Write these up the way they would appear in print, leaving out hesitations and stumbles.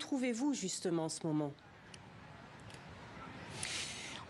trouvez-vous justement en ce moment ?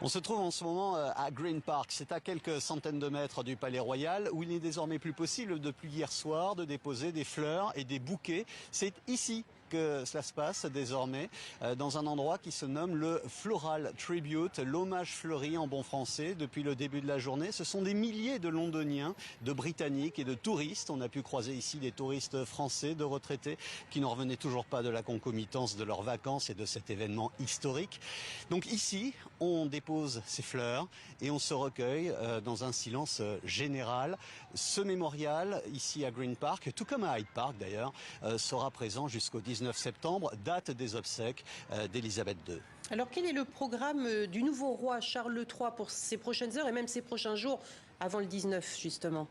On se trouve en ce moment à Green Park, c'est à quelques centaines de mètres du Palais Royal, où il n'est désormais plus possible depuis hier soir de déposer des fleurs et des bouquets. C'est ici que cela se passe désormais, dans un endroit qui se nomme le Floral Tribute, l'hommage fleuri en bon français. Depuis le début de la journée, ce sont des milliers de Londoniens, de Britanniques et de touristes. On a pu croiser ici des touristes français, de retraités, qui n'en revenaient toujours pas de la concomitance de leurs vacances et de cet événement historique. Donc ici, on dépose ces fleurs et on se recueille dans un silence général. Ce mémorial, ici à Green Park, tout comme à Hyde Park d'ailleurs, sera présent jusqu'au 19 septembre, date des obsèques d'Élisabeth II. Alors quel est le programme du nouveau roi Charles III pour ces prochaines heures et même ces prochains jours avant le 19 justement ?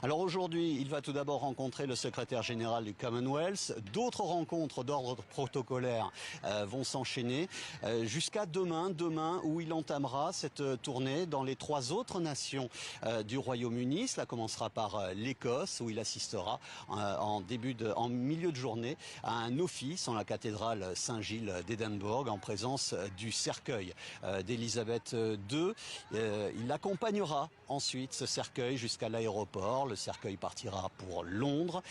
Alors aujourd'hui, il va tout d'abord rencontrer le secrétaire général du Commonwealth. D'autres rencontres d'ordre protocolaire vont s'enchaîner jusqu'à demain où il entamera cette tournée dans les 3 autres nations du Royaume-Uni. Cela commencera par l'Écosse, où il assistera en milieu de journée à un office en la cathédrale Saint-Gilles d'Édimbourg en présence du cercueil d'Élisabeth II. Il accompagnera ensuite ce cercueil jusqu'à l'aéroport. Le cercueil partira pour Londres.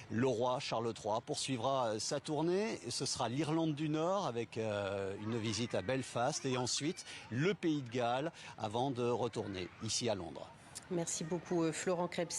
Le roi Charles III poursuivra sa tournée. Ce sera l'Irlande du Nord avec une visite à Belfast et ensuite le Pays de Galles avant de retourner ici à Londres. Merci beaucoup Florent Krebs.